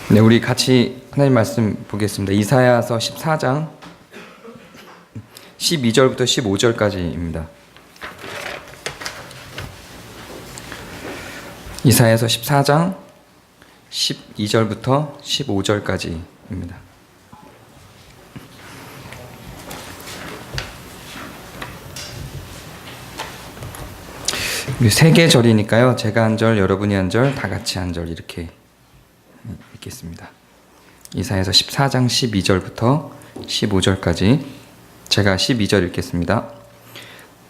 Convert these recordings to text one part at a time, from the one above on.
네, 우리 같이 하나님 말씀 보겠습니다. 이사야서 14장 12절부터 15절까지입니다. 이사야서 14장 12절부터 15절까지입니다. 우리 세 개 절이니까요. 제가 한 절, 여러분이 한 절, 다 같이 한 절 이렇게 읽겠습니다. 이사야서 14장 12절부터 15절까지 제가 12절 읽겠습니다.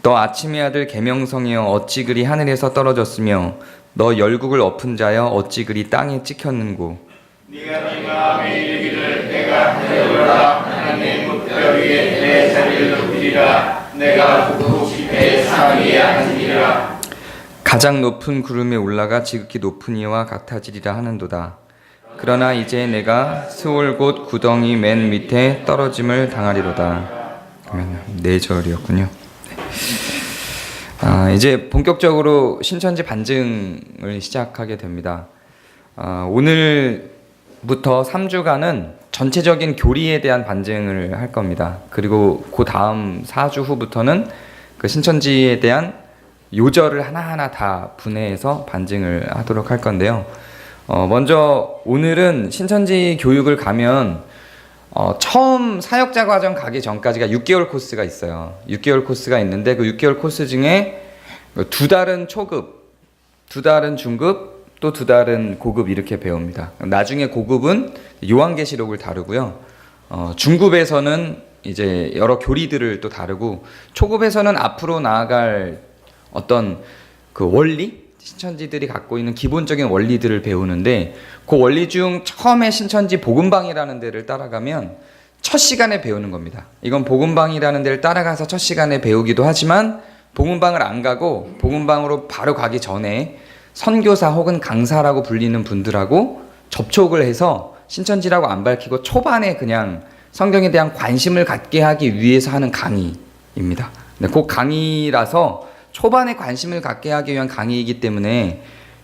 너 아침의 아들 계명성이여 어찌 그리 하늘에서 떨어졌으며 너 열국을 엎은 자여 어찌 그리 땅에 찍혔는고 네가 네 마음에 이르기를 내가 하늘에 올라 하나님의 목별 위에 내 자리를 높이리라 내가 북극 배 상위에 앉으리라. 가장 높은 구름에 올라가 지극히 높은 이와 같아지리라 하는도다. 그러나 이제 내가 스올 곧 구덩이 맨 밑에 떨어짐을 당하리로다. 네 절이었군요. 이제 본격적으로 신천지 반증을 시작하게 됩니다. 오늘부터 3주간은 전체적인 교리에 대한 반증을 할 겁니다. 그리고 그 다음 4주 후부터는 그 신천지에 대한 요절을 하나하나 다 분해해서 반증을 하도록 할 건데요. 먼저 오늘은 신천지 교육을 가면 처음 사역자 과정 가기 전까지가 6개월 코스가 있어요. 6개월 코스가 있는데 그 6개월 코스 중에 2달은 초급, 2달은 중급, 또 2달은 고급 이렇게 배웁니다. 나중에 고급은 요한계시록을 다루고요. 중급에서는 이제 여러 교리들을 또 다루고 초급에서는 앞으로 나아갈 어떤 그 원리? 신천지들이 갖고 있는 기본적인 원리들을 배우는데 그 원리 중 처음에 신천지 복음방이라는 데를 따라가면 첫 시간에 배우는 겁니다. 이건 복음방이라는 데를 따라가서 첫 시간에 배우기도 하지만 복음방을 안 가고 복음방으로 바로 가기 전에 선교사 혹은 강사라고 불리는 분들하고 접촉을 해서 신천지라고 안 밝히고 초반에 그냥 성경에 대한 관심을 갖게 하기 위해서 하는 강의입니다. 그 강의라서 초반에 관심을 갖게 하기 위한 강의이기 때문에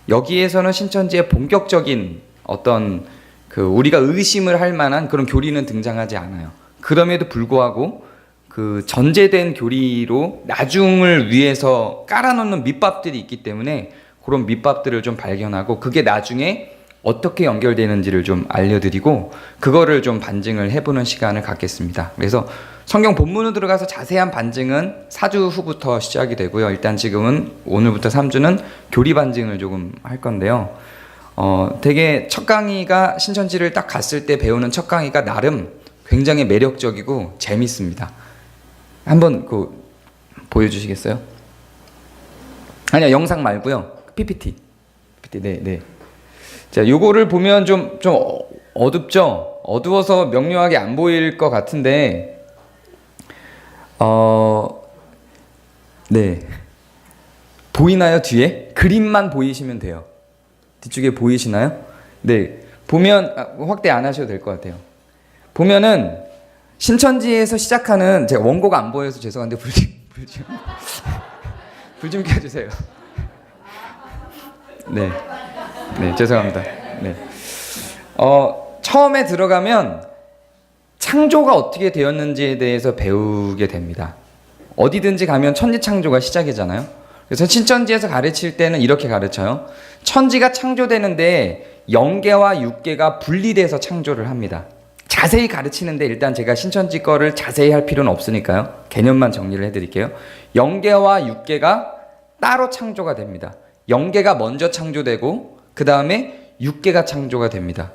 여기에서는 신천지의 본격적인 어떤 그 우리가 의심을 할 만한 그런 교리는 등장하지 않아요. 그럼에도 불구하고 그 전제된 교리로 나중을 위해서 깔아놓는 밑밥들이 있기 때문에 그런 밑밥들을 좀 발견하고 그게 나중에 어떻게 연결되는지를 좀 알려드리고 그거를 좀 반증을 해보는 시간을 갖겠습니다. 그래서 성경 본문으로 들어가서 자세한 반증은 4주 후부터 시작이 되고요. 일단 지금은 오늘부터 3주는 교리 반증을 조금 할 건데요. 되게 첫 강의가 신천지를 딱 갔을 때 배우는 첫 강의가 나름 굉장히 매력적이고 재밌습니다. 한번 보여주시겠어요? 아니요, 영상 말고요. PPT. 네. 자, 요거를 보면 좀 어둡죠? 어두워서 명료하게 안 보일 것 같은데 네. 보이나요, 뒤에? 그림만 보이시면 돼요. 뒤쪽에 보이시나요? 네. 보면, 확대 안 하셔도 될 것 같아요. 보면은, 신천지에서 시작하는, 제가 원고가 안 보여서 죄송한데, 불 좀 켜주세요. 네. 죄송합니다. 네. 처음에 들어가면, 창조가 어떻게 되었는지에 대해서 배우게 됩니다. 어디든지 가면 천지창조가 시작이잖아요. 그래서 신천지에서 가르칠 때는 이렇게 가르쳐요. 천지가 창조되는데 영계와 육계가 분리돼서 창조를 합니다. 자세히 가르치는데 일단 제가 신천지 거를 자세히 할 필요는 없으니까요. 개념만 정리를 해드릴게요. 영계와 육계가 따로 창조가 됩니다. 영계가 먼저 창조되고 그 다음에 육계가 창조가 됩니다.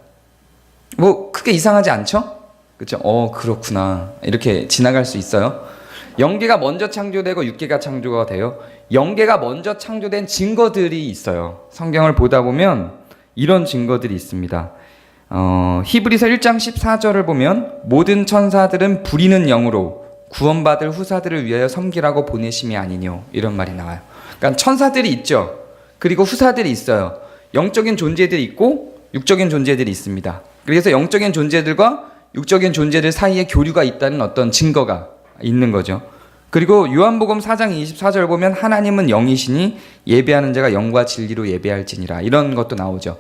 뭐 크게 이상하지 않죠? 그렇죠? 그렇구나. 이렇게 지나갈 수 있어요. 영계가 먼저 창조되고 육계가 창조가 돼요. 영계가 먼저 창조된 증거들이 있어요. 성경을 보다 보면 이런 증거들이 있습니다. 히브리서 1장 14절을 보면 모든 천사들은 부리는 영으로 구원받을 후사들을 위하여 섬기라고 보내심이 아니뇨 이런 말이 나와요. 그러니까 천사들이 있죠. 그리고 후사들이 있어요. 영적인 존재들이 있고 육적인 존재들이 있습니다. 그래서 영적인 존재들과 육적인 존재들 사이에 교류가 있다는 어떤 증거가 있는 거죠. 그리고 요한복음 4장 24절 보면 하나님은 영이시니 예배하는 자가 영과 진리로 예배할지니라 이런 것도 나오죠.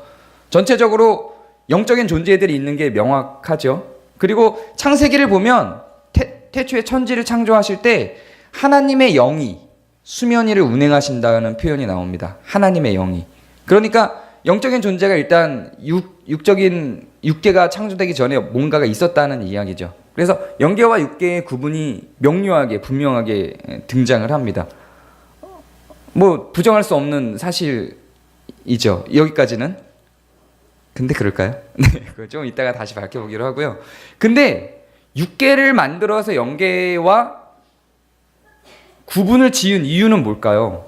전체적으로 영적인 존재들이 있는 게 명확하죠. 그리고 창세기를 보면 태초에 천지를 창조하실 때 하나님의 영이 수면 위를 운행하신다는 표현이 나옵니다. 하나님의 영이. 그러니까 영적인 존재가 일단 육적인 육계가 창조되기 전에 뭔가가 있었다는 이야기죠. 그래서 영계와 육계의 구분이 명료하게 분명하게 등장을 합니다. 뭐 부정할 수 없는 사실이죠. 여기까지는. 근데 그럴까요? 네, 그걸 좀 이따가 다시 밝혀보기로 하고요. 근데 육계를 만들어서 영계와 구분을 지은 이유는 뭘까요?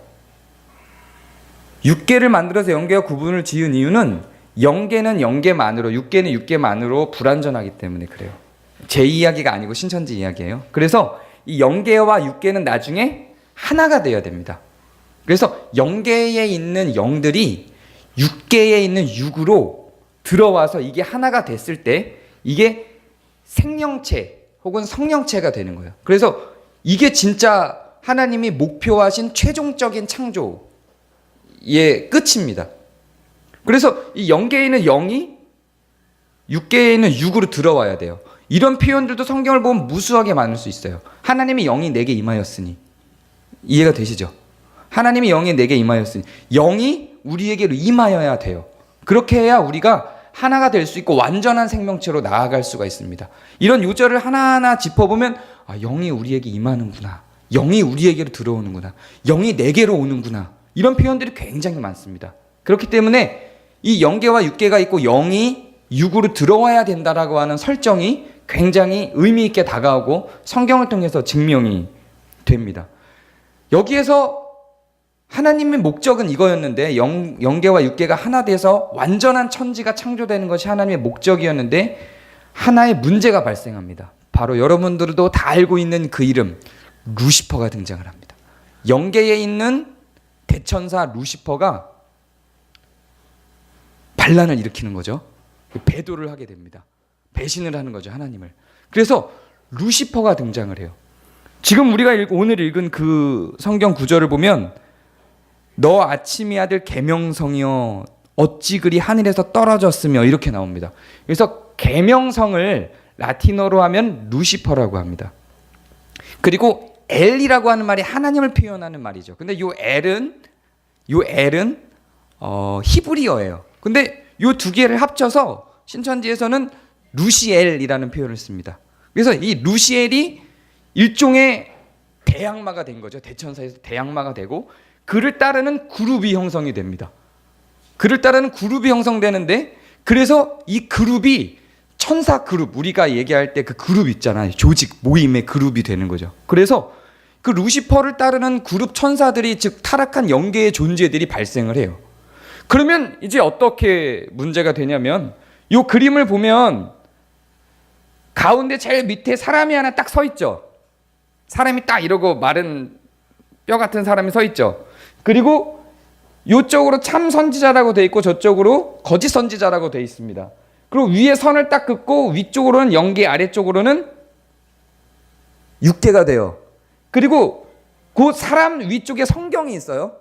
육계를 만들어서 영계와 구분을 지은 이유는 영계는 영계만으로, 육계는 육계만으로 불완전하기 때문에 그래요. 제 이야기가 아니고 신천지 이야기예요. 그래서 이 영계와 육계는 나중에 하나가 되어야 됩니다. 그래서 영계에 있는 영들이 육계에 있는 육으로 들어와서 이게 하나가 됐을 때 이게 생명체 혹은 성령체가 되는 거예요. 그래서 이게 진짜 하나님이 목표하신 최종적인 창조의 끝입니다. 그래서 이 영계에 있는 영이 육계에 있는 육으로 들어와야 돼요. 이런 표현들도 성경을 보면 무수하게 많을 수 있어요. 하나님이 영이 내게 임하였으니. 이해가 되시죠? 하나님이 영이 내게 임하였으니. 영이 우리에게로 임하여야 돼요. 그렇게 해야 우리가 하나가 될 수 있고 완전한 생명체로 나아갈 수가 있습니다. 이런 요절을 하나하나 짚어보면 영이 우리에게 임하는구나. 영이 우리에게로 들어오는구나. 영이 내게로 오는구나. 이런 표현들이 굉장히 많습니다. 그렇기 때문에 이 영계와 육계가 있고 영이 육으로 들어와야 된다라고 하는 설정이 굉장히 의미 있게 다가오고 성경을 통해서 증명이 됩니다. 여기에서 하나님의 목적은 이거였는데 영계와 육계가 하나 돼서 완전한 천지가 창조되는 것이 하나님의 목적이었는데 하나의 문제가 발생합니다. 바로 여러분들도 다 알고 있는 그 이름 루시퍼가 등장을 합니다. 영계에 있는 대천사 루시퍼가 반란을 일으키는 거죠. 배도를 하게 됩니다. 배신을 하는 거죠, 하나님을. 그래서 루시퍼가 등장을 해요. 지금 우리가 오늘 읽은 그 성경 구절을 보면 너 아침의 아들 계명성이여 어찌 그리 하늘에서 떨어졌으며 이렇게 나옵니다. 그래서 계명성을 라틴어로 하면 루시퍼라고 합니다. 그리고 엘이라고 하는 말이 하나님을 표현하는 말이죠. 근데 요 엘은 히브리어예요. 근데 요 두 개를 합쳐서 신천지에서는 루시엘이라는 표현을 씁니다. 그래서 이 루시엘이 일종의 대악마가 된 거죠. 대천사에서 대악마가 되고 그를 따르는 그룹이 형성이 됩니다. 그를 따르는 그룹이 형성되는데 그래서 이 그룹이 천사 그룹, 우리가 얘기할 때 그 그룹 있잖아요. 조직, 모임의 그룹이 되는 거죠. 그래서 그 루시퍼를 따르는 그룹 천사들이, 즉 타락한 영계의 존재들이 발생을 해요. 그러면 이제 어떻게 문제가 되냐면 이 그림을 보면 가운데 제일 밑에 사람이 하나 딱 서 있죠. 사람이 딱 이러고 마른 뼈 같은 사람이 서 있죠. 그리고 이쪽으로 참 선지자라고 돼 있고 저쪽으로 거짓 선지자라고 돼 있습니다. 그리고 위에 선을 딱 긋고 위쪽으로는 영계, 아래쪽으로는 육계가 돼요. 그리고 그 사람 위쪽에 성경이 있어요.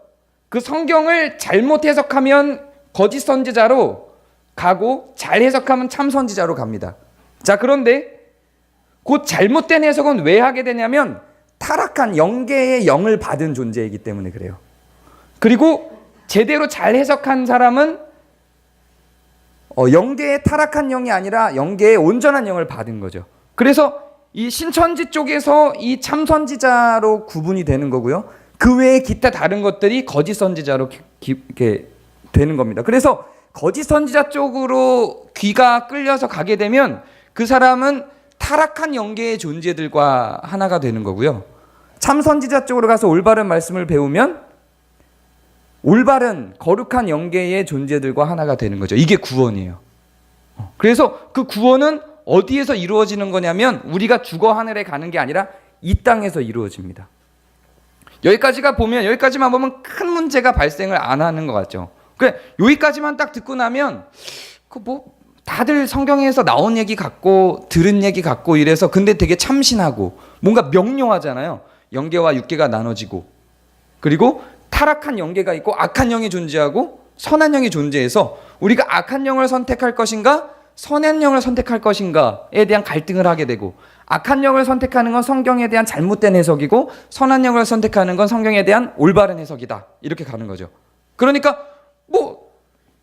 그 성경을 잘못 해석하면 거짓 선지자로 가고 잘 해석하면 참 선지자로 갑니다. 자, 그런데 그 잘못된 해석은 왜 하게 되냐면 타락한 영계의 영을 받은 존재이기 때문에 그래요. 그리고 제대로 잘 해석한 사람은 영계의 타락한 영이 아니라 영계의 온전한 영을 받은 거죠. 그래서 이 신천지 쪽에서 이 참선지자로 구분이 되는 거고요. 그 외에 기타 다른 것들이 거짓 선지자로 이렇게 되는 겁니다. 그래서 거짓 선지자 쪽으로 귀가 끌려서 가게 되면 그 사람은 타락한 영계의 존재들과 하나가 되는 거고요. 참 선지자 쪽으로 가서 올바른 말씀을 배우면 올바른 거룩한 영계의 존재들과 하나가 되는 거죠. 이게 구원이에요. 그래서 그 구원은 어디에서 이루어지는 거냐면 우리가 죽어 하늘에 가는 게 아니라 이 땅에서 이루어집니다. 여기까지만 보면 큰 문제가 발생을 안 하는 것 같죠. 그래, 여기까지만 딱 듣고 나면 다들 성경에서 나온 얘기 같고 들은 얘기 같고 이래서 근데 되게 참신하고 뭔가 명료하잖아요. 영계와 육계가 나눠지고 그리고 타락한 영계가 있고 악한 영이 존재하고 선한 영이 존재해서 우리가 악한 영을 선택할 것인가 선한 영을 선택할 것인가에 대한 갈등을 하게 되고, 악한 영을 선택하는 건 성경에 대한 잘못된 해석이고 선한 영을 선택하는 건 성경에 대한 올바른 해석이다, 이렇게 가는 거죠. 그러니까 뭐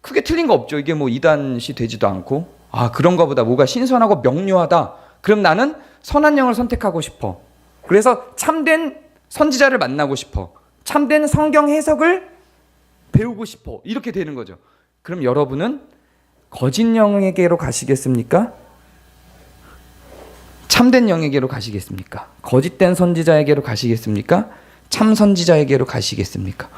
크게 틀린 거 없죠. 이게 뭐 이단시 되지도 않고, 아 그런가 보다, 뭐가 신선하고 명료하다, 그럼 나는 선한 영을 선택하고 싶어. 그래서 참된 선지자를 만나고 싶어, 참된 성경 해석을 배우고 싶어, 이렇게 되는 거죠. 그럼 여러분은 거짓 영에게로 가시겠습니까? 참된 영에게로 가시겠습니까? 거짓된 선지자에게로 가시겠습니까? 참 선지자에게로 가시겠습니까?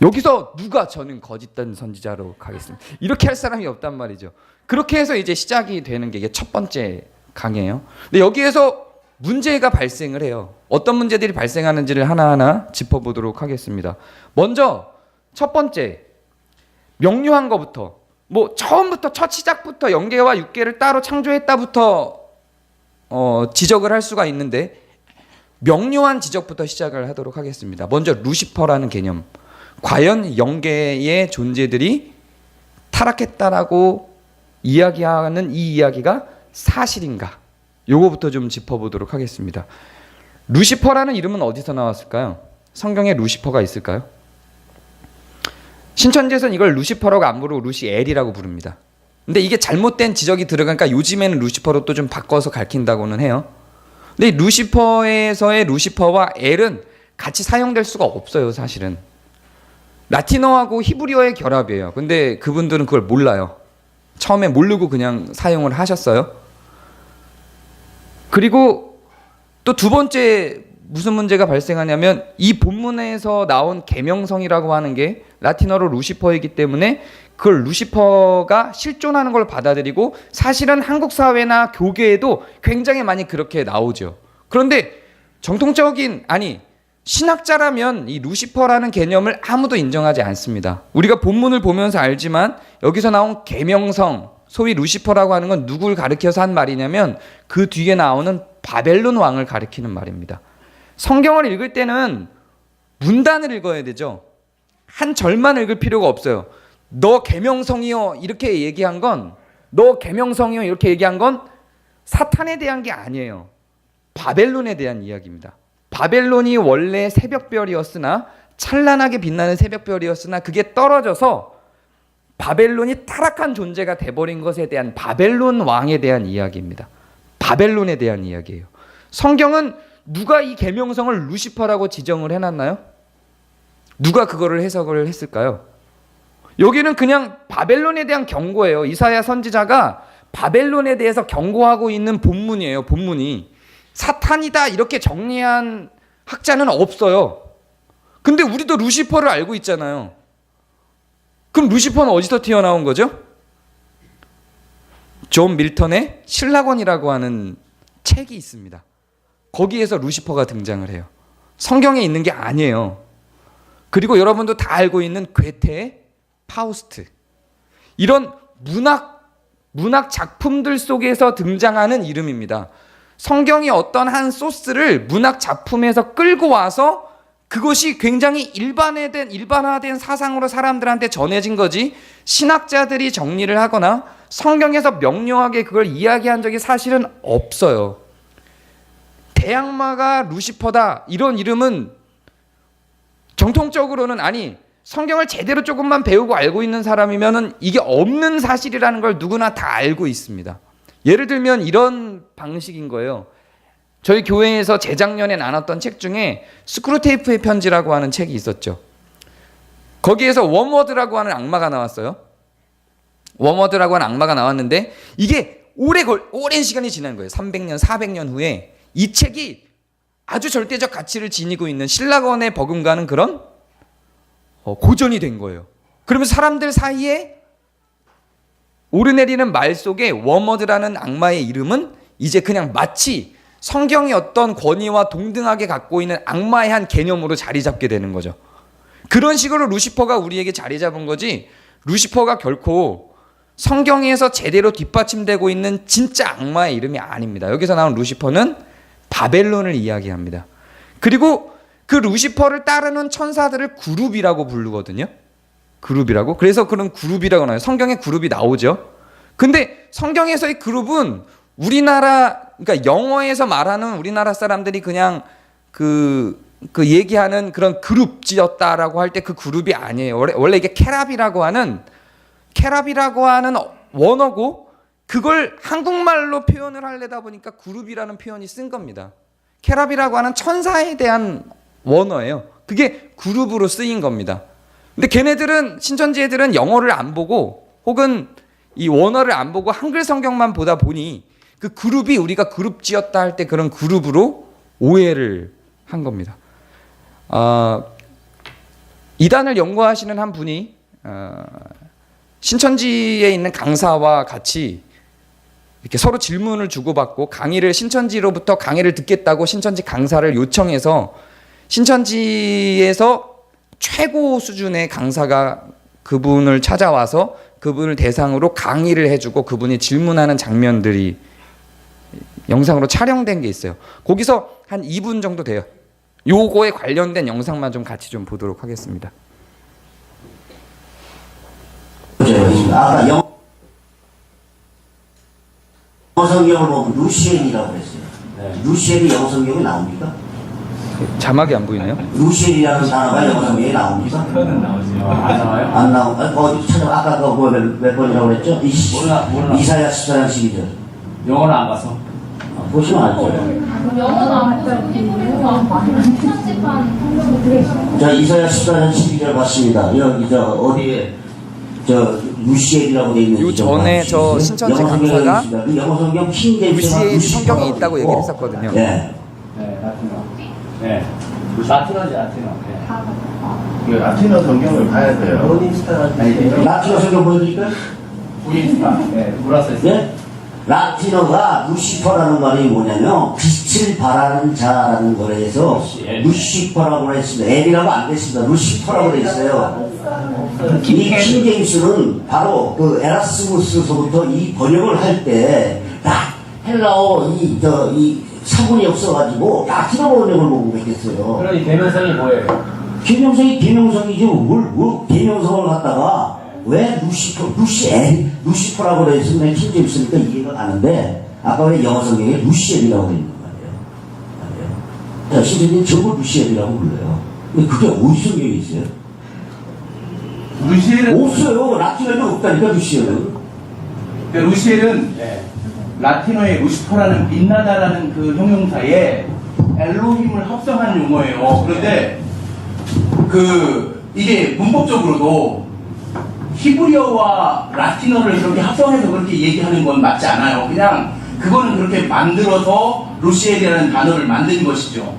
여기서 누가 저는 거짓된 선지자로 가겠습니다, 이렇게 할 사람이 없단 말이죠. 그렇게 해서 이제 시작이 되는 게 이게 첫 번째 강의예요. 근데 여기에서 문제가 발생을 해요. 어떤 문제들이 발생하는지를 하나하나 짚어보도록 하겠습니다. 먼저 첫 번째, 명료한 것부터, 뭐 처음부터 첫 시작부터 영계와 육계를 따로 창조했다부터 지적을 할 수가 있는데, 명료한 지적부터 시작을 하도록 하겠습니다. 먼저 루시퍼라는 개념. 과연 영계의 존재들이 타락했다라고 이야기하는 이 이야기가 사실인가? 요거부터 좀 짚어보도록 하겠습니다. 루시퍼라는 이름은 어디서 나왔을까요? 성경에 루시퍼가 있을까요? 신천지에서는 이걸 루시퍼라고 안 부르고 루시엘이라고 부릅니다. 근데 이게 잘못된 지적이 들어가니까 요즘에는 루시퍼로 또 좀 바꿔서 가르친다고는 해요. 근데 루시퍼에서의 루시퍼와 엘은 같이 사용될 수가 없어요, 사실은. 라틴어하고 히브리어의 결합이에요. 근데 그분들은 그걸 몰라요. 처음에 모르고 그냥 사용을 하셨어요. 그리고 또 두 번째 무슨 문제가 발생하냐면, 이 본문에서 나온 계명성이라고 하는 게 라틴어로 루시퍼이기 때문에 그걸 루시퍼가 실존하는 걸 받아들이고, 사실은 한국 사회나 교계에도 굉장히 많이 그렇게 나오죠. 그런데 정통적인, 아니 신학자라면 이 루시퍼라는 개념을 아무도 인정하지 않습니다. 우리가 본문을 보면서 알지만 여기서 나온 계명성, 소위 루시퍼라고 하는 건 누굴 가리켜서 한 말이냐면 그 뒤에 나오는 바벨론 왕을 가리키는 말입니다. 성경을 읽을 때는 문단을 읽어야 되죠. 한 절만 읽을 필요가 없어요. 너 계명성이요 이렇게 얘기한 건, 너 계명성이요 이렇게 얘기한 건 사탄에 대한 게 아니에요. 바벨론에 대한 이야기입니다. 바벨론이 원래 새벽별이었으나, 찬란하게 빛나는 새벽별이었으나 그게 떨어져서 바벨론이 타락한 존재가 돼버린 것에 대한 바벨론 왕에 대한 이야기입니다. 바벨론에 대한 이야기예요. 성경은 누가 이 계명성을 루시퍼라고 지정을 해놨나요? 누가 그거를 해석을 했을까요? 여기는 그냥 바벨론에 대한 경고예요. 이사야 선지자가 바벨론에 대해서 경고하고 있는 본문이에요. 본문이. 사탄이다 이렇게 정리한 학자는 없어요. 근데 우리도 루시퍼를 알고 있잖아요. 그럼 루시퍼는 어디서 튀어나온 거죠? 존 밀턴의 신라권이라고 하는 책이 있습니다. 거기에서 루시퍼가 등장을 해요. 성경에 있는 게 아니에요. 그리고 여러분도 다 알고 있는 괴테의 파우스트, 이런 문학 작품들 속에서 등장하는 이름입니다. 성경이 어떤 한 소스를 문학 작품에서 끌고 와서 그것이 굉장히 일반화된 사상으로 사람들한테 전해진 거지, 신학자들이 정리를 하거나 성경에서 명료하게 그걸 이야기한 적이 사실은 없어요. 대악마가 루시퍼다 이런 이름은 정통적으로는, 아니 성경을 제대로 조금만 배우고 알고 있는 사람이면은 이게 없는 사실이라는 걸 누구나 다 알고 있습니다. 예를 들면 이런 방식인 거예요. 저희 교회에서 재작년에 나눴던 책 중에 스크루테이프의 편지라고 하는 책이 있었죠. 거기에서 웜워드라고 하는 악마가 나왔어요. 웜워드라고 하는 악마가 나왔는데 이게 오랜 시간이 지난 거예요. 300년, 400년 후에 이 책이 아주 절대적 가치를 지니고 있는 신라권에 버금가는 그런 고전이 된 거예요. 그러면 사람들 사이에 오르내리는 말 속에 웜워드라는 악마의 이름은 이제 그냥 마치 성경의 어떤 권위와 동등하게 갖고 있는 악마의 한 개념으로 자리 잡게 되는 거죠. 그런 식으로 루시퍼가 우리에게 자리 잡은 거지, 루시퍼가 결코 성경에서 제대로 뒷받침되고 있는 진짜 악마의 이름이 아닙니다. 여기서 나온 루시퍼는 바벨론을 이야기합니다. 그리고 그 루시퍼를 따르는 천사들을 그룹이라고 부르거든요. 그룹이라고? 그래서 그런 그룹이라고 나와요. 성경에 그룹이 나오죠. 근데 성경에서의 그룹은 우리나라, 그러니까 영어에서 말하는 우리나라 사람들이 그냥 그 얘기하는 그런 그룹지였다라고 할 때 그 그룹이 아니에요. 원래 이게 캐랍이라고 하는 원어고, 그걸 한국말로 표현을 하려다 보니까 그룹이라는 표현이 쓴 겁니다. 캐랍이라고 하는 천사에 대한 원어예요. 그게 그룹으로 쓰인 겁니다. 근데 걔네들은, 신천지 애들은 영어를 안 보고 혹은 이 원어를 안 보고 한글 성경만 보다 보니 그 그룹이 우리가 그룹지었다 할 때 그런 그룹으로 오해를 한 겁니다. 이단을 연구하시는 한 분이 신천지에 있는 강사와 같이 이렇게 서로 질문을 주고받고 신천지로부터 강의를 듣겠다고 신천지 강사를 요청해서 신천지에서 최고 수준의 강사가 그분을 찾아와서 그분을 대상으로 강의를 해주고 그분이 질문하는 장면들이 영상으로 촬영된 게 있어요. 거기서 한 2분 정도 돼요. 요거에 관련된 영상만 좀 같이 좀 보도록 하겠습니다. 아까 영어 성경을 보면 루시엘이라고 그랬어요. 루시엘이 영어 성경에 나옵니까? 자막이 안 보이네요. 루시엘이라는 단어가 영어 성경에 나옵니까? 표현은 나오지요. 안 나와요? 안 나오. 어디 찾아? 아까 그거 몇 번이라고 그랬죠? 몰라. 이사야 14장 12절. 영어는 안 봐서. 보시면 알죠. 영어도 안 보여. 편집한 성경도 자, 이사야 14장 12절 봤습니다. 여기 어디에 루시엘이라고 돼 있는. 요 전에 저 신천지 강사가 영어 성경 킹제임스가 루시엘 성경에 있다고 얘기를 했었거든요. 네. 네, 라틴어. 네. 라틴어지, 라틴어. 네. 라틴어 성경을 봐야 돼요. 라틴어 성경 보여드릴까요? 우리니까. 네, 몰라서 했어요. 네? 라틴어가 루시퍼라는 말이 뭐냐면 빛을 발하는 자라는 거에서 루시퍼라고 했습니다. L이라고 안 됐습니다. 루시퍼라고 돼 있어요. 이 킹제임스는 바로 그 에라스무스서부터 이 번역을 할 때 헬라어 이 사본이 없어가지고 라틴어 번역을 보고 그랬겠어요. 그럼 이 대명성이 뭐예요? 개명성이죠. 뭘 개명성을 갖다가 왜 루시퍼라고 그랬으면 킹제임스니까 이해가 가는데 아까 왜 영어 성경에 루시엘이라고 있는 말이에요. 자, 신천지는 전부 루시엘이라고 불러요. 근데 그게 어디 성경에 있어요? 루시엘은 없어요. 라틴어는 없다니까 루시엘은. 루시엘은 라틴어의 루시퍼라는 빛나다라는 그 형용사에 엘로힘을 합성한 용어예요. 그런데 이게 문법적으로도 히브리어와 라틴어를 그렇게 합성해서 그렇게 얘기하는 건 맞지 않아요. 그냥 그거는 그렇게 만들어서 루시엘이라는 단어를 만든 것이죠.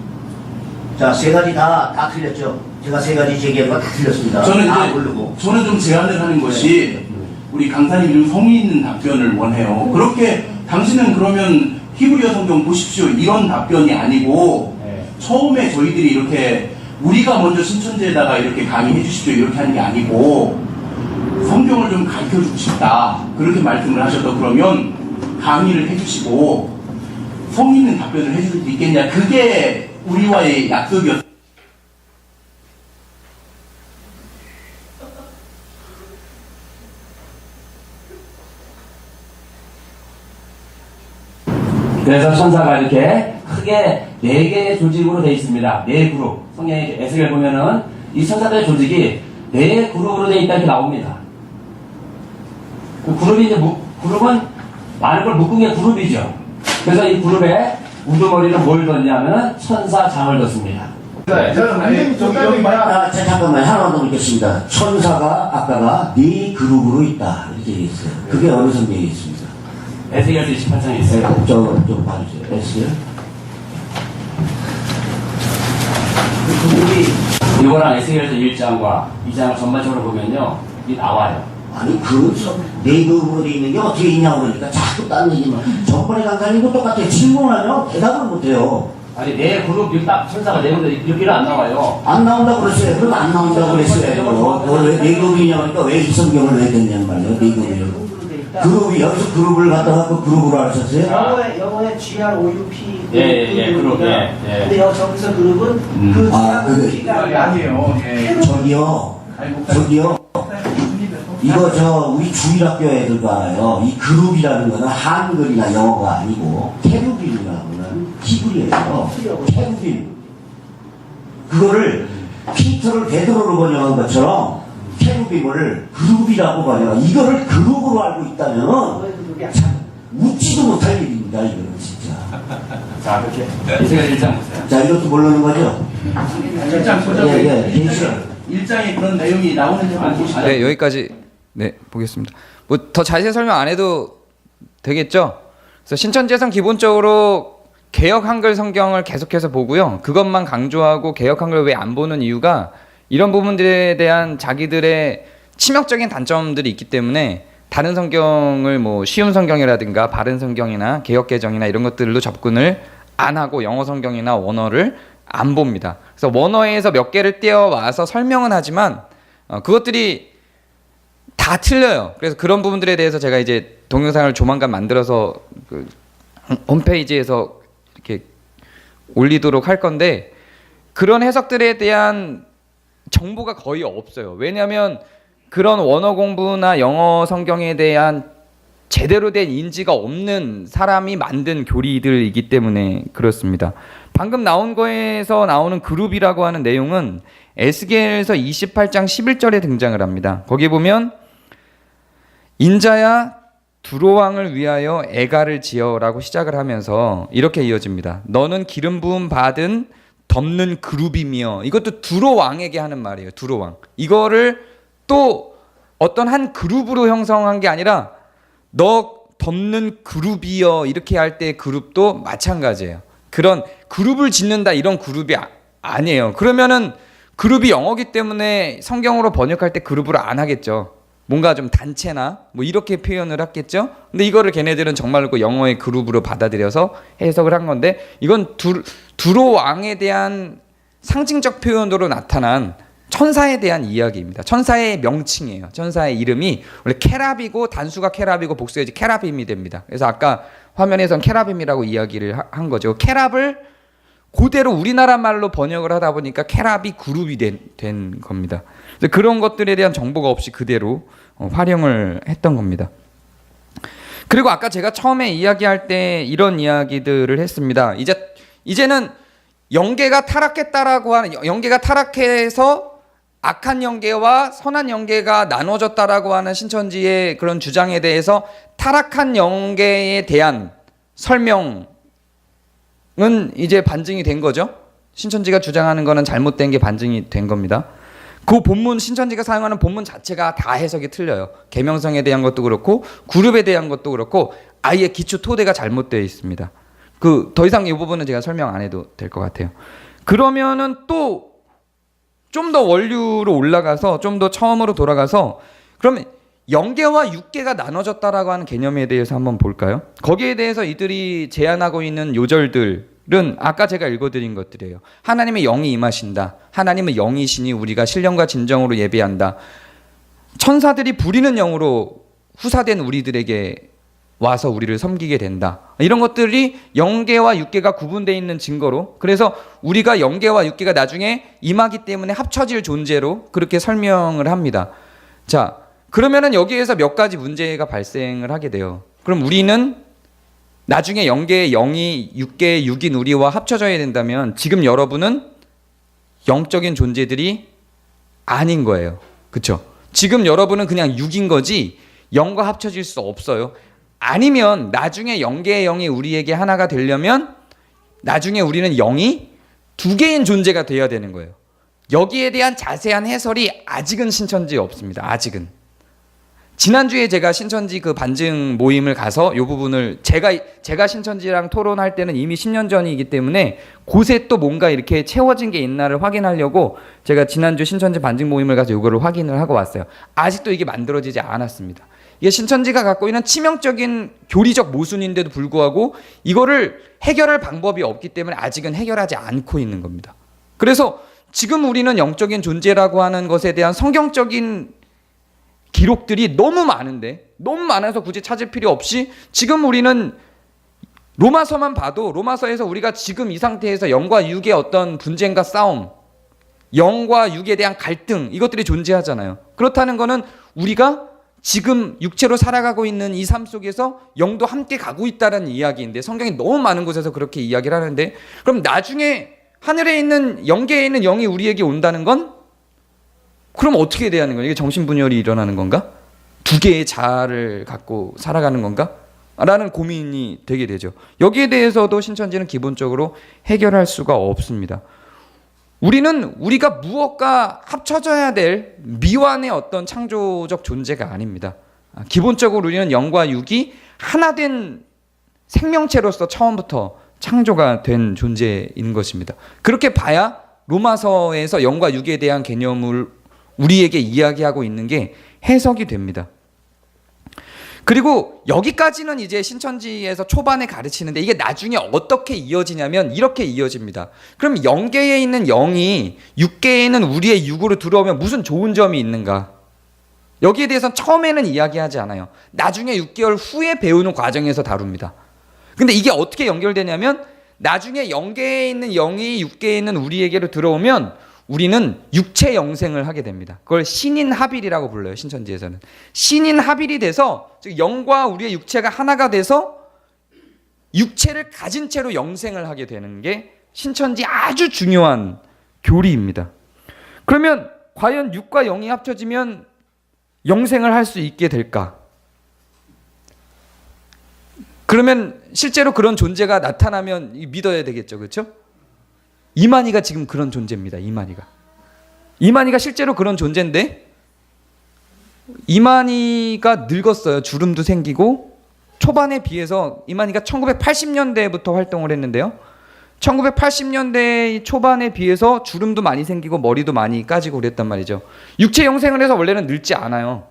자, 세 가지 다 틀렸죠. 제가 세 가지 제기한 거 다 틀렸습니다. 저는 좀 제안을 하는 것이 우리 강사님이 좀 성의 있는 답변을 원해요. 그렇게 당신은 그러면 히브리어 성경 보십시오 이런 답변이 아니고 처음에 저희들이 이렇게 우리가 먼저 신천지에다가 이렇게 강의해 주십시오 이렇게 하는 게 아니고 성경을 좀 가르쳐 주고 싶다 그렇게 말씀을 하셔서 그러면 강의를 해주시고 성의 있는 답변을 해줄 수 있겠냐 그게 우리와의 약속이었어요. 그래서 천사가 이렇게 크게 4개의 조직으로 되어 있습니다. 4그룹. 성경의 에스겔 보면은 이 천사들의 조직이 4그룹으로 되어 있다 이렇게 나옵니다. 그 그룹이 그룹은 많은 걸 묶은 게 그룹이죠. 그래서 이 그룹에 우두머리는 뭘 뒀냐면은 천사장을 뒀습니다. 잠깐만 하나만 더 묻겠습니다. 천사가 아까가 4그룹으로 있다 이렇게 얘기했어요. 그게 어느 성경에 있습니다. 에스겔서 28장에 있어요. 좀 봐주세요. 에스겔. 이거랑 에스겔서 1장과 2장을 전반적으로 보면요, 이 나와요. 아니 네 그룹으로 돼 있는 게 어떻게 있냐고 그러니까 자꾸 딴 얘기만. 전번에 강사님도 똑같아요. 질문하면 대답을 못해요. 아니, 4그룹, 여기 딱 천사가 4그룹, 여기는 안 나와요. 안 나온다고 그랬어요. 그럼 안 나온다고 그랬어요. 왜 4그룹이냐고 하니까 왜 이 성경을 왜 됐냔 말이에요. 4그룹이라고. 그룹이 여기서 그룹을 갖다가 그 그룹으로 하셨어요? 영어에 GROUP 그룹. 근데 저기서 그룹은 그 GROUP가 아니에요. 저기요 이거 우리 주일학교 애들도 알아요. 이 그룹이라는 거는 한글이나 영어가 아니고 케루빔이라고는 히브리어예요. 케루빔. 그거를 피터를 베드로로 번역한 것처럼 케루빔을 그룹이라고 번역한, 이거를 그룹으로 알고 있다면 참 웃지도 못할 일입니다. 이거는 진짜. 자, 그렇게 이스라엘 1장 보세요. 자, 이것도 모르는 거죠? 1장 보자고요. 예, 예. 1장에 그런 내용이 나오는지 한번 보시죠. 네, 여기까지 보겠습니다. 뭐 더 자세히 설명 안 해도 되겠죠? 그래서 신천지에서는 기본적으로 개역 한글 성경을 계속해서 보고요. 그것만 강조하고 개역 한글 왜 안 보는 이유가 이런 부분들에 대한 자기들의 치명적인 단점들이 있기 때문에 다른 성경을 뭐 쉬운 성경이라든가 바른 성경이나 개역 개정이나 이런 것들로 접근을 안 하고 영어 성경이나 원어를 안 봅니다. 그래서 원어에서 몇 개를 떼어와서 설명은 하지만 그것들이 다 틀려요. 그래서 그런 부분들에 대해서 제가 이제 동영상을 조만간 만들어서 그 홈페이지에서 이렇게 올리도록 할 건데, 그런 해석들에 대한 정보가 거의 없어요. 왜냐하면 그런 원어 공부나 영어 성경에 대한 제대로 된 인지가 없는 사람이 만든 교리들이기 때문에 그렇습니다. 방금 나온 거에서 나오는 그룹이라고 하는 내용은 에스겔서 28장 11절에 등장을 합니다. 거기 보면 인자야 두로왕을 위하여 애가를 지어라고 시작을 하면서 이렇게 이어집니다. 너는 기름 부음 받은 덮는 그룹이며, 이것도 두로왕에게 하는 말이에요. 두로왕. 이거를 또 어떤 한 그룹으로 형성한 게 아니라 너 덮는 그룹이여 이렇게 할 때 그룹도 마찬가지예요. 그런 그룹을 짓는다 이런 그룹이 아니에요. 그러면은 그룹이 영어기 때문에 성경으로 번역할 때 그룹으로 안 하겠죠. 뭔가 좀 단체나 뭐 이렇게 표현을 했겠죠. 근데 이거를 걔네들은 정말로 그 영어의 그룹으로 받아들여서 해석을 한 건데, 이건 두로 왕에 대한 상징적 표현으로 나타난 천사에 대한 이야기입니다. 천사의 명칭이에요. 천사의 이름이 원래 케랍이고 단수가 케랍이고 복수가 이제 케라빔이 됩니다. 그래서 아까 화면에선 케라빔이라고 이야기를 한 거죠. 케랍을 그대로 우리나라 말로 번역을 하다 보니까 케랍이 그룹이 된 겁니다. 그래서 그런 것들에 대한 정보가 없이 그대로 활용을 했던 겁니다. 그리고 아까 제가 처음에 이야기할 때 이런 이야기들을 했습니다. 이제는 영계가 타락했다라고 하는, 영계가 타락해서 악한 영계와 선한 영계가 나눠졌다라고 하는 신천지의 그런 주장에 대해서 타락한 영계에 대한 설명은 이제 반증이 된 거죠. 신천지가 주장하는 거는 잘못된 게 반증이 된 겁니다. 그 본문, 신천지가 사용하는 본문 자체가 다 해석이 틀려요. 계명성에 대한 것도 그렇고 그룹에 대한 것도 그렇고 아예 기초 토대가 잘못되어 있습니다. 더 이상 이 부분은 제가 설명 안 해도 될 것 같아요. 그러면은 또 좀 더 원류로 올라가서 좀 더 처음으로 돌아가서, 그러면 영계와 육계가 나눠졌다라고 하는 개념에 대해서 한번 볼까요? 거기에 대해서 이들이 제안하고 있는 요절들은 아까 제가 읽어드린 것들이에요. 하나님의 영이 임하신다. 하나님은 영이시니 우리가 신령과 진정으로 예배한다. 천사들이 부리는 영으로 후사된 우리들에게 와서 우리를 섬기게 된다. 이런 것들이 영계와 육계가 구분되어 있는 증거로, 그래서 우리가 영계와 육계가 나중에 임하기 때문에 합쳐질 존재로 그렇게 설명을 합니다. 자, 그러면은 여기에서 몇 가지 문제가 발생을 하게 돼요. 그럼 우리는 나중에 영계의 영이 육계의 육인 우리와 합쳐져야 된다면 지금 여러분은 영적인 존재들이 아닌 거예요. 그렇죠? 지금 여러분은 그냥 육인 거지 영과 합쳐질 수 없어요. 아니면 나중에 영계의 영이 우리에게 하나가 되려면 나중에 우리는 영이 두 개인 존재가 되어야 되는 거예요. 여기에 대한 자세한 해설이 아직은 신천지에 없습니다. 아직은. 지난주에 제가 신천지 그 반증 모임을 가서 이 부분을 제가 신천지랑 토론할 때는 이미 10년 전이기 때문에 곳에 또 뭔가 이렇게 채워진 게 있나를 확인하려고 제가 지난주 신천지 반증 모임을 가서 이거를 확인을 하고 왔어요. 아직도 이게 만들어지지 않았습니다. 이게 신천지가 갖고 있는 치명적인 교리적 모순인데도 불구하고 이거를 해결할 방법이 없기 때문에 아직은 해결하지 않고 있는 겁니다. 그래서 지금 우리는 영적인 존재라고 하는 것에 대한 성경적인 기록들이 너무 많은데, 너무 많아서 굳이 찾을 필요 없이 지금 우리는 로마서만 봐도 로마서에서 우리가 지금 이 상태에서 영과 육의 어떤 분쟁과 싸움, 영과 육에 대한 갈등, 이것들이 존재하잖아요. 그렇다는 거는 우리가 지금 육체로 살아가고 있는 이 삶 속에서 영도 함께 가고 있다는 이야기인데 성경이 너무 많은 곳에서 그렇게 이야기를 하는데 그럼 나중에 하늘에 있는 영계에 있는 영이 우리에게 온다는 건 그럼 어떻게 돼야 하는 거예요? 이게 정신분열이 일어나는 건가? 두 개의 자아를 갖고 살아가는 건가? 라는 고민이 되게 되죠. 여기에 대해서도 신천지는 기본적으로 해결할 수가 없습니다. 우리는 우리가 무엇과 합쳐져야 될 미완의 어떤 창조적 존재가 아닙니다. 기본적으로 우리는 영과 육이 하나 된 생명체로서 처음부터 창조가 된 존재인 것입니다. 그렇게 봐야 로마서에서 영과 육에 대한 개념을 우리에게 이야기하고 있는 게 해석이 됩니다. 그리고 여기까지는 이제 신천지에서 초반에 가르치는데 이게 나중에 어떻게 이어지냐면 이렇게 이어집니다. 그럼 영계에 있는 영이 육계에 있는 우리의 육으로 들어오면 무슨 좋은 점이 있는가? 여기에 대해서는 처음에는 이야기하지 않아요. 나중에 6개월 후에 배우는 과정에서 다룹니다. 근데 이게 어떻게 연결되냐면 나중에 영계에 있는 영이 육계에 있는 우리에게로 들어오면 우리는 육체 영생을 하게 됩니다. 그걸 신인합일이라고 불러요. 신천지에서는. 신인합일이 돼서 즉 영과 우리의 육체가 하나가 돼서 육체를 가진 채로 영생을 하게 되는 게 신천지 아주 중요한 교리입니다. 그러면 과연 육과 영이 합쳐지면 영생을 할 수 있게 될까? 그러면 실제로 그런 존재가 나타나면 믿어야 되겠죠. 그렇죠? 이만희가 지금 그런 존재입니다. 이만희가 실제로 그런 존재인데 이만희가 늙었어요. 주름도 생기고 초반에 비해서 이만희가 1980년대부터 활동을 했는데요. 1980년대 초반에 비해서 주름도 많이 생기고 머리도 많이 까지고 그랬단 말이죠. 육체 영생을 해서 원래는 늙지 않아요.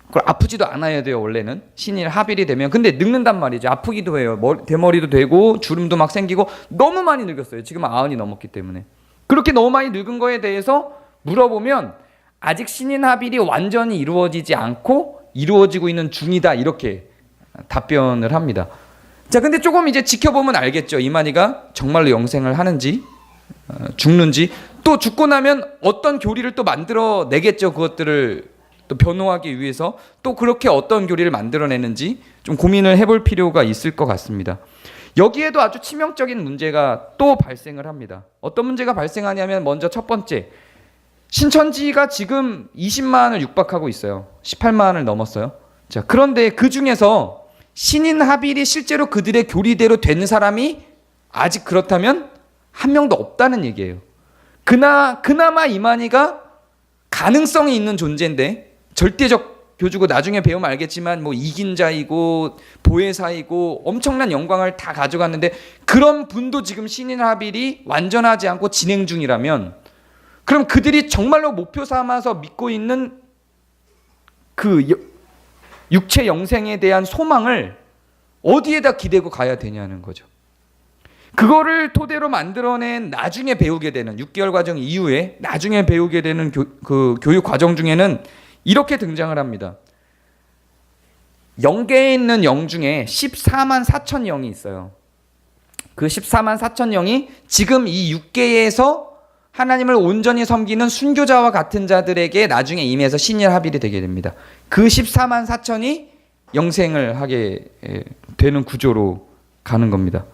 그걸 아프지도 않아야 돼요. 원래는 신일 합일이 되면. 근데 늙는단 말이죠. 아프기도 해요. 대머리도 되고 주름도 막 생기고 너무 많이 늙었어요. 지금 90이 넘었기 때문에. 그렇게 너무 많이 늙은 거에 대해서 물어보면 아직 신인 합일이 완전히 이루어지지 않고 이루어지고 있는 중이다. 이렇게 답변을 합니다. 자, 근데 조금 이제 지켜보면 알겠죠. 이만희가 정말로 영생을 하는지 죽는지 또 죽고 나면 어떤 교리를 또 만들어 내겠죠. 그것들을 또 변호하기 위해서 또 그렇게 어떤 교리를 만들어내는지 좀 고민을 해볼 필요가 있을 것 같습니다. 여기에도 아주 치명적인 문제가 또 발생을 합니다. 어떤 문제가 발생하냐면 먼저 첫 번째, 신천지가 지금 20만을 육박하고 있어요. 18만을 넘었어요. 자, 그런데 그 중에서 신인 합일이 실제로 그들의 교리대로 된 사람이 아직 그렇다면 한 명도 없다는 얘기예요. 그나마 이만희가 가능성이 있는 존재인데 절대적 교주고 나중에 배우면 알겠지만 뭐 이긴자이고 보혜사이고 엄청난 영광을 다 가져갔는데 그런 분도 지금 신인 합일이 완전하지 않고 진행 중이라면 그럼 그들이 정말로 목표 삼아서 믿고 있는 그 육체 영생에 대한 소망을 어디에다 기대고 가야 되냐는 거죠. 그거를 토대로 만들어낸 나중에 배우게 되는 6개월 과정 이후에 나중에 배우게 되는 그 교육 과정 중에는 이렇게 등장을 합니다. 영계에 있는 영 중에 14만 4천 영이 있어요. 그 14만 4천 영이 지금 이 6계에서 하나님을 온전히 섬기는 순교자와 같은 자들에게 나중에 임해서 신일합일이 되게 됩니다. 그 14만 4천이 영생을 하게 되는 구조로 가는 겁니다.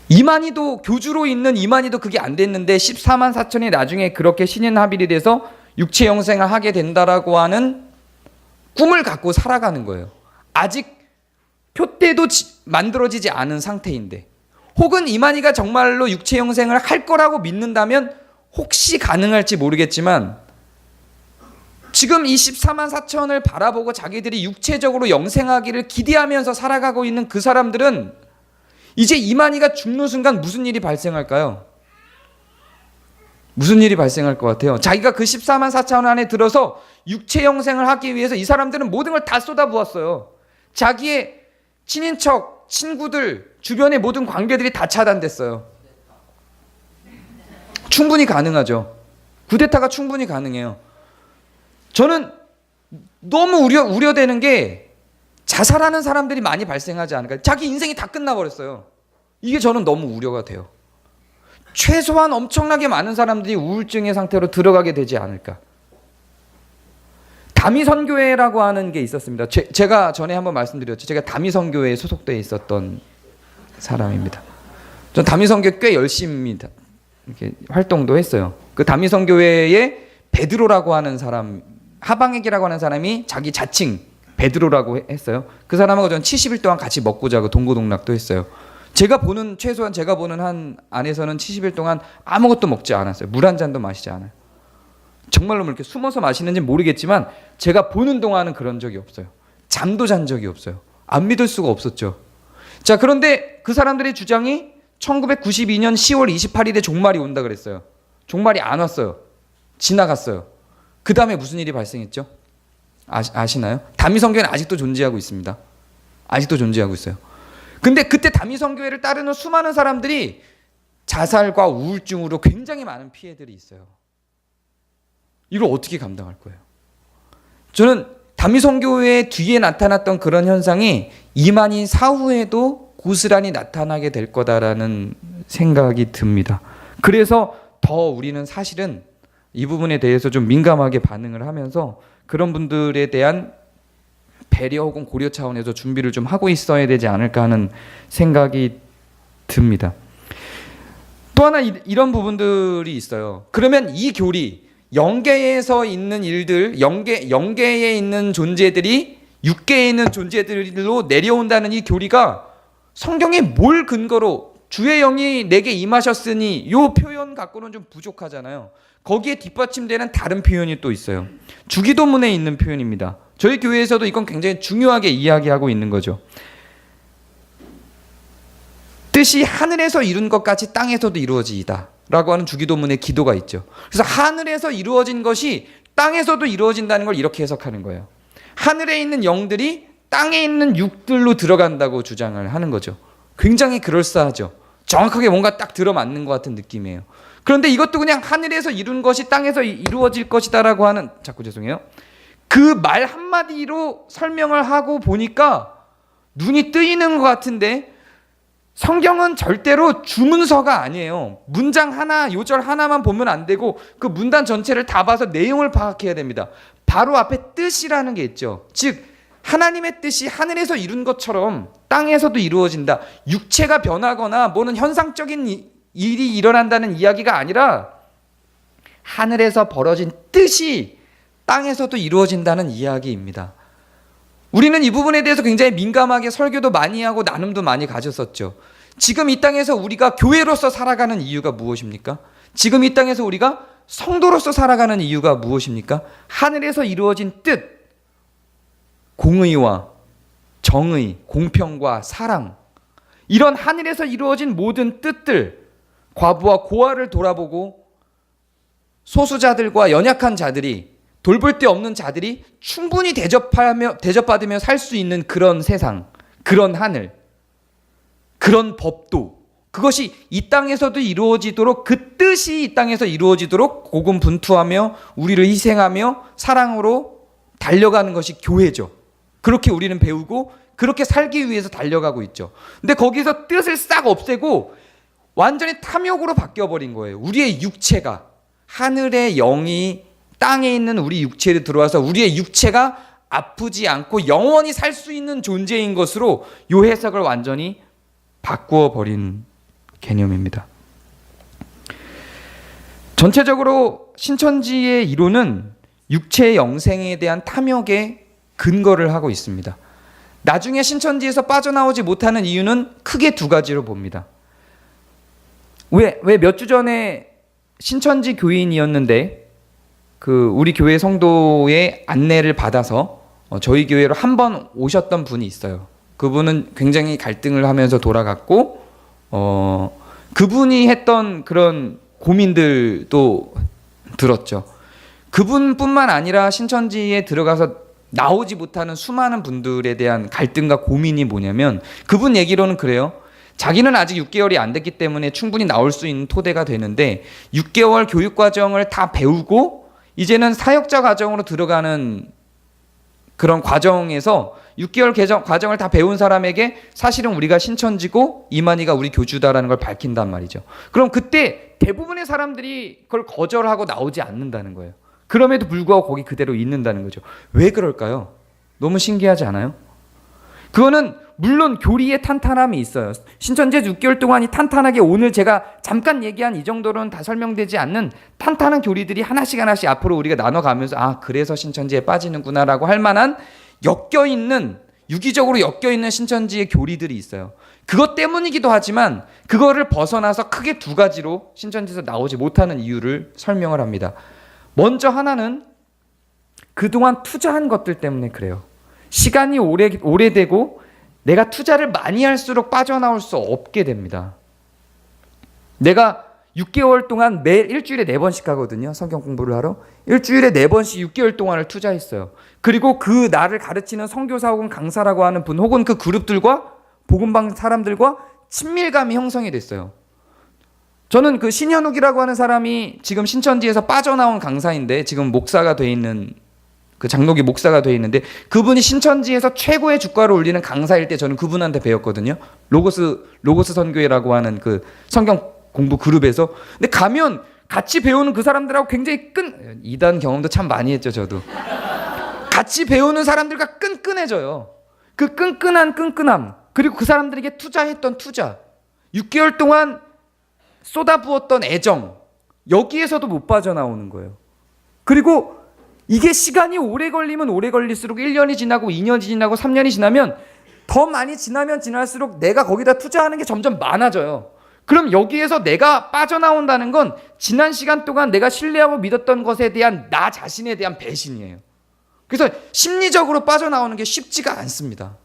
이만희도 교주로 있는 이만희도 그게 안 됐는데 14만 4천이 나중에 그렇게 신인합일이 돼서 육체 영생을 하게 된다라고 하는 꿈을 갖고 살아가는 거예요. 아직 표대도 만들어지지 않은 상태인데 혹은 이만희가 정말로 육체 영생을 할 거라고 믿는다면 혹시 가능할지 모르겠지만 지금 이 14만 4천을 바라보고 자기들이 육체적으로 영생하기를 기대하면서 살아가고 있는 그 사람들은 이제 이만희가 죽는 순간 무슨 일이 발생할까요? 무슨 일이 발생할 것 같아요? 자기가 그 14만 4천 안에 들어서 육체 영생을 하기 위해서 이 사람들은 모든 걸 다 쏟아부었어요. 자기의 친인척, 친구들, 주변의 모든 관계들이 다 차단됐어요. 충분히 가능하죠. 쿠데타가 충분히 가능해요. 저는 너무 우려되는 게 자살하는 사람들이 많이 발생하지 않을까. 자기 인생이 다 끝나버렸어요. 이게 저는 너무 우려가 돼요. 최소한 엄청나게 많은 사람들이 우울증의 상태로 들어가게 되지 않을까. 다미선교회라고 하는 게 있었습니다. 제가 전에 한번 말씀드렸죠. 제가 다미선교회에 소속돼 있었던 사람입니다. 전 다미선교회 꽤 열심히 이렇게 활동도 했어요. 그 다미선교회에 베드로라고 하는 사람, 하방액이라고 하는 사람이 자기 자칭 베드로라고 했어요. 그 사람하고 전 70일 동안 같이 먹고 자고 동고동락도 했어요. 최소한 제가 보는 한 안에서는 70일 동안 아무것도 먹지 않았어요. 물 한 잔도 마시지 않아요. 정말로 뭐 이렇게 숨어서 마시는지 모르겠지만 제가 보는 동안은 그런 적이 없어요. 잠도 잔 적이 없어요. 안 믿을 수가 없었죠. 자, 그런데 그 사람들의 주장이 1992년 10월 28일에 종말이 온다 그랬어요. 종말이 안 왔어요. 지나갔어요. 그 다음에 무슨 일이 발생했죠? 아시나요? 다미선교회는 아직도 존재하고 있습니다. 아직도 존재하고 있어요. 근데 그때 다미선교회를 따르는 수많은 사람들이 자살과 우울증으로 굉장히 많은 피해들이 있어요. 이걸 어떻게 감당할 거예요? 저는 다미선교회 뒤에 나타났던 그런 현상이 이만희 사후에도 고스란히 나타나게 될 거다라는 생각이 듭니다. 그래서 더 우리는 사실은 이 부분에 대해서 좀 민감하게 반응을 하면서 그런 분들에 대한 배려 혹은 고려 차원에서 준비를 좀 하고 있어야 되지 않을까 하는 생각이 듭니다. 또 하나 이런 부분들이 있어요. 그러면 이 교리, 영계에서 있는 일들, 영계에 있는 존재들이 육계에 있는 존재들로 내려온다는 이 교리가 성경에 뭘 근거로 주의 영이 내게 임하셨으니 이 표현 갖고는 좀 부족하잖아요. 거기에 뒷받침되는 다른 표현이 또 있어요. 주기도문에 있는 표현입니다. 저희 교회에서도 이건 굉장히 중요하게 이야기하고 있는 거죠. 뜻이 하늘에서 이룬 것 같이 땅에서도 이루어지이다 라고 하는 주기도문의 기도가 있죠. 그래서 하늘에서 이루어진 것이 땅에서도 이루어진다는 걸 이렇게 해석하는 거예요. 하늘에 있는 영들이 땅에 있는 육들로 들어간다고 주장을 하는 거죠. 굉장히 그럴싸하죠. 정확하게 뭔가 딱 들어맞는 것 같은 느낌이에요. 그런데 이것도 그냥 하늘에서 이룬 것이 땅에서 이루어질 것이다라고 하는, 죄송해요. 그 말 한마디로 설명을 하고 보니까 눈이 뜨이는 것 같은데 성경은 절대로 주문서가 아니에요. 문장 하나, 요절 하나만 보면 안 되고 그 문단 전체를 다 봐서 내용을 파악해야 됩니다. 바로 앞에 뜻이라는 게 있죠. 즉 하나님의 뜻이 하늘에서 이룬 것처럼 땅에서도 이루어진다. 육체가 변하거나 뭐는 현상적인 일이 일어난다는 이야기가 아니라 하늘에서 벌어진 뜻이 땅에서도 이루어진다는 이야기입니다. 우리는 이 부분에 대해서 굉장히 민감하게 설교도 많이 하고 나눔도 많이 가졌었죠. 지금 이 땅에서 우리가 교회로서 살아가는 이유가 무엇입니까? 지금 이 땅에서 우리가 성도로서 살아가는 이유가 무엇입니까? 하늘에서 이루어진 뜻, 공의와 정의, 공평과 사랑, 이런 하늘에서 이루어진 모든 뜻들, 과부와 고아를 돌아보고 소수자들과 연약한 자들이, 돌볼 데 없는 자들이 충분히 대접받으며 살 수 있는 그런 세상, 그런 하늘, 그런 법도, 그것이 이 땅에서도 이루어지도록, 그 뜻이 이 땅에서 이루어지도록 고군분투하며 우리를 희생하며 사랑으로 달려가는 것이 교회죠. 그렇게 우리는 배우고 그렇게 살기 위해서 달려가고 있죠. 근데 거기서 뜻을 싹 없애고 완전히 탐욕으로 바뀌어버린 거예요. 우리의 육체가, 하늘의 영이 땅에 있는 우리 육체에 들어와서 우리의 육체가 아프지 않고 영원히 살 수 있는 존재인 것으로 이 해석을 완전히 바꾸어 버린 개념입니다. 전체적으로 신천지의 이론은 육체의 영생에 대한 탐욕에 근거를 하고 있습니다. 나중에 신천지에서 빠져나오지 못하는 이유는 크게 두 가지로 봅니다. 왜 몇 주 전에 신천지 교인이었는데 우리 교회 성도의 안내를 받아서 저희 교회로 한 번 오셨던 분이 있어요. 그분은 굉장히 갈등을 하면서 돌아갔고 그분이 했던 그런 고민들도 들었죠. 그분뿐만 아니라 신천지에 들어가서 나오지 못하는 수많은 분들에 대한 갈등과 고민이 뭐냐면, 그분 얘기로는 그래요. 자기는 아직 6개월이 안 됐기 때문에 충분히 나올 수 있는 토대가 되는데 6개월 교육과정을 다 배우고 이제는 사역자 과정으로 들어가는 그런 과정에서 6개월 과정을 다 배운 사람에게 사실은 우리가 신천지고 이만희가 우리 교주다라는 걸 밝힌단 말이죠. 그럼 그때 대부분의 사람들이 그걸 거절하고 나오지 않는다는 거예요. 그럼에도 불구하고 거기 그대로 있는다는 거죠. 왜 그럴까요? 너무 신기하지 않아요? 그거는 물론 교리의 탄탄함이 있어요. 신천지 6개월 동안이 탄탄하게 오늘 제가 잠깐 얘기한 이 정도로는 다 설명되지 않는 탄탄한 교리들이 하나씩 하나씩 앞으로 우리가 나눠가면서 아 그래서 신천지에 빠지는구나라고 할 만한 엮여있는 유기적으로 엮여있는 신천지의 교리들이 있어요. 그것 때문이기도 하지만 그거를 벗어나서 크게 두 가지로 신천지에서 나오지 못하는 이유를 설명을 합니다. 먼저 하나는 그동안 투자한 것들 때문에 그래요. 시간이 오래되고 내가 투자를 많이 할수록 빠져나올 수 없게 됩니다. 내가 6개월 동안 매일 일주일에 4번씩 하거든요. 성경 공부를 하러. 일주일에 4번씩 6개월 동안을 투자했어요. 그리고 그 나를 가르치는 선교사 혹은 강사라고 하는 분 혹은 그 그룹들과 복음방 사람들과 친밀감이 형성이 됐어요. 저는 그 신현욱이라고 하는 사람이 지금 신천지에서 빠져나온 강사인데 지금 목사가 돼 있는 그 장로교 목사가 돼 있는데 그분이 신천지에서 최고의 주가를 올리는 강사일 때 저는 그분한테 배웠거든요. 로고스 선교회라고 하는 그 성경 공부 그룹에서. 근데 가면 같이 배우는 그 사람들하고 굉장히 이단 경험도 참 많이 했죠, 저도. 같이 배우는 사람들과 끈끈해져요. 그 끈끈함 그리고 그 사람들에게 투자했던 투자 6개월 동안 쏟아부었던 애정 여기에서도 못 빠져나오는 거예요. 그리고 이게 시간이 오래 걸리면 오래 걸릴수록 1년이 지나고 2년이 지나고 3년이 지나면 더 많이 지나면 지날수록 내가 거기다 투자하는 게 점점 많아져요. 그럼 여기에서 내가 빠져나온다는 건 지난 시간 동안 내가 신뢰하고 믿었던 것에 대한 나 자신에 대한 배신이에요. 그래서 심리적으로 빠져나오는 게 쉽지가 않습니다.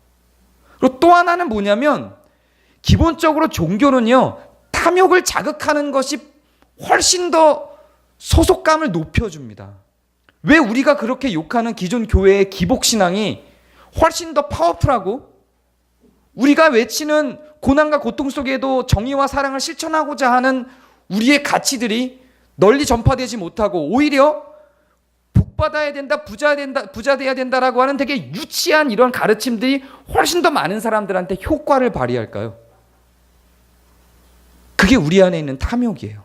그리고 또 하나는 뭐냐면 기본적으로 종교는요 탐욕을 자극하는 것이 훨씬 더 소속감을 높여줍니다. 왜 우리가 그렇게 욕하는 기존 교회의 기복신앙이 훨씬 더 파워풀하고 우리가 외치는 고난과 고통 속에도 정의와 사랑을 실천하고자 하는 우리의 가치들이 널리 전파되지 못하고 오히려 복받아야 된다, 부자 돼야 된다라고 하는 되게 유치한 이런 가르침들이 훨씬 더 많은 사람들한테 효과를 발휘할까요? 그게 우리 안에 있는 탐욕이에요.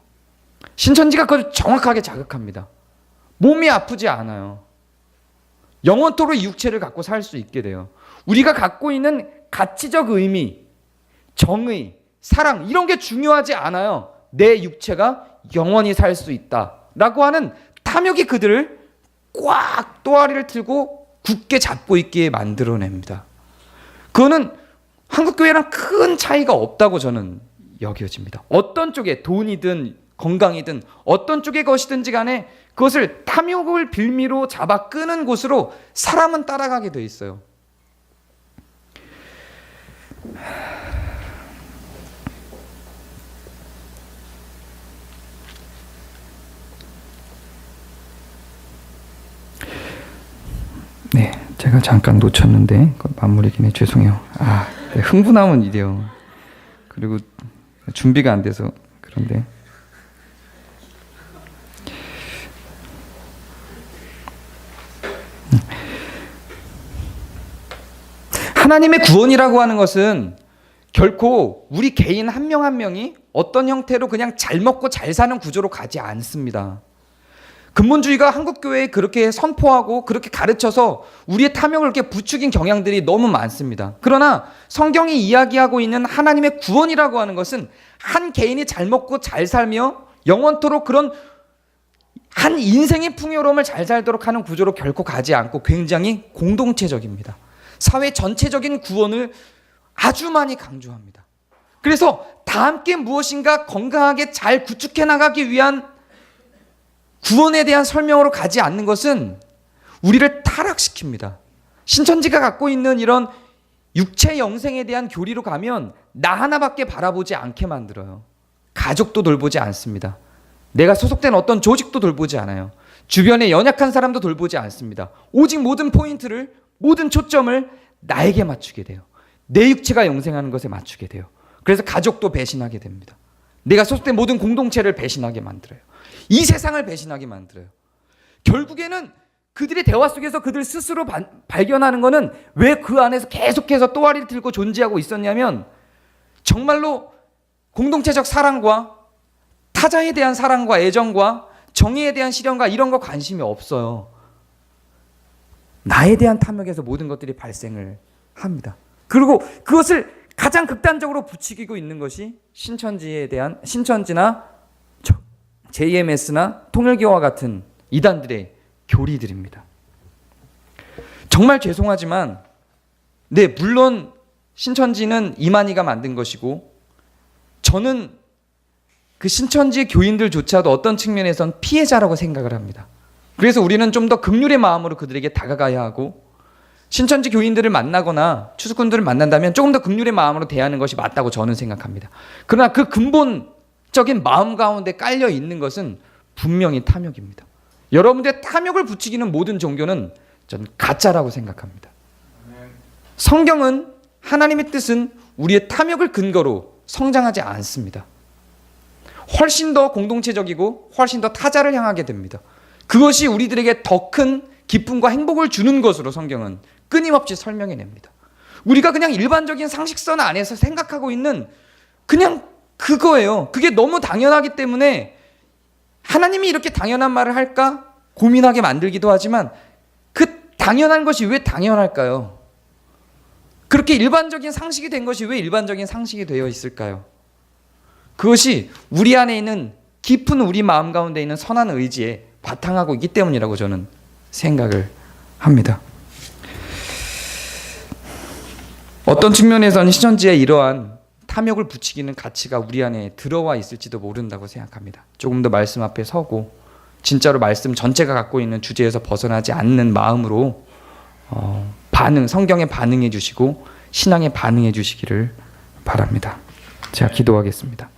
신천지가 그걸 정확하게 자극합니다. 몸이 아프지 않아요. 영원토록 이 육체를 갖고 살 수 있게 돼요. 우리가 갖고 있는 가치적 의미, 정의, 사랑 이런 게 중요하지 않아요. 내 육체가 영원히 살 수 있다라고 하는 탐욕이 그들을 꽉 또아리를 틀고 굳게 잡고 있게 만들어냅니다. 그거는 한국교회랑 큰 차이가 없다고 저는 여겨집니다. 어떤 쪽에 돈이든 건강이든 어떤 쪽의 것이든지 간에 그것을 탐욕을 빌미로 잡아 끄는 곳으로 사람은 따라가게 돼 있어요. 네, 제가 잠깐 놓쳤는데 마무리 김에 죄송해요. 네, 흥분하면 이래요. 그리고 준비가 안 돼서 그런데 하나님의 구원이라고 하는 것은 결코 우리 개인 한 명 한 명이 어떤 형태로 그냥 잘 먹고 잘 사는 구조로 가지 않습니다. 근본주의가 한국교회에 그렇게 선포하고 그렇게 가르쳐서 우리의 탐욕을 이렇게 부추긴 경향들이 너무 많습니다. 그러나 성경이 이야기하고 있는 하나님의 구원이라고 하는 것은 한 개인이 잘 먹고 잘 살며 영원토록 그런 한 인생의 풍요로움을 잘 살도록 하는 구조로 결코 가지 않고 굉장히 공동체적입니다. 사회 전체적인 구원을 아주 많이 강조합니다. 그래서 다 함께 무엇인가 건강하게 잘 구축해 나가기 위한 구원에 대한 설명으로 가지 않는 것은 우리를 타락시킵니다. 신천지가 갖고 있는 이런 육체 영생에 대한 교리로 가면 나 하나밖에 바라보지 않게 만들어요. 가족도 돌보지 않습니다. 내가 소속된 어떤 조직도 돌보지 않아요. 주변에 연약한 사람도 돌보지 않습니다. 오직 모든 포인트를, 모든 초점을 나에게 맞추게 돼요. 내 육체가 영생하는 것에 맞추게 돼요. 그래서 가족도 배신하게 됩니다. 내가 소속된 모든 공동체를 배신하게 만들어요. 이 세상을 배신하게 만들어요. 결국에는 그들의 대화 속에서 그들 스스로 발견하는 것은 왜 그 안에서 계속해서 또아리를 들고 존재하고 있었냐면 정말로 공동체적 사랑과 타자에 대한 사랑과 애정과 정의에 대한 실현과 이런 거 관심이 없어요. 나에 대한 탐욕에서 모든 것들이 발생을 합니다. 그리고 그것을 가장 극단적으로 부추기고 있는 것이 신천지나 JMS나 통일교와 같은 이단들의 교리들입니다. 정말 죄송하지만 네, 물론 신천지는 이만희가 만든 것이고 저는 그 신천지의 교인들조차도 어떤 측면에선 피해자라고 생각을 합니다. 그래서 우리는 좀 더 긍휼의 마음으로 그들에게 다가가야 하고 신천지 교인들을 만나거나 추수꾼들을 만난다면 조금 더 긍휼의 마음으로 대하는 것이 맞다고 저는 생각합니다. 그러나 그 근본적인 마음 가운데 깔려 있는 것은 분명히 탐욕입니다. 여러분들의 탐욕을 부추기는 모든 종교는 저는 가짜라고 생각합니다. 성경은 하나님의 뜻은 우리의 탐욕을 근거로 성장하지 않습니다. 훨씬 더 공동체적이고 훨씬 더 타자를 향하게 됩니다. 그것이 우리들에게 더 큰 기쁨과 행복을 주는 것으로 성경은 끊임없이 설명해냅니다. 우리가 그냥 일반적인 상식선 안에서 생각하고 있는 그냥 그거예요. 그게 너무 당연하기 때문에 하나님이 이렇게 당연한 말을 할까 고민하게 만들기도 하지만 그 당연한 것이 왜 당연할까요? 그렇게 일반적인 상식이 된 것이 왜 일반적인 상식이 되어 있을까요? 그것이 우리 안에 있는 깊은 우리 마음 가운데 있는 선한 의지에 바탕하고 있기 때문이라고 저는 생각을 합니다. 어떤 측면에서는 신천지의 이러한 탐욕을 부추기는 가치가 우리 안에 들어와 있을지도 모른다고 생각합니다. 조금 더 말씀 앞에 서고 진짜로 말씀 전체가 갖고 있는 주제에서 벗어나지 않는 마음으로 성경에 반응해 주시고 신앙에 반응해 주시기를 바랍니다. 제가 기도하겠습니다.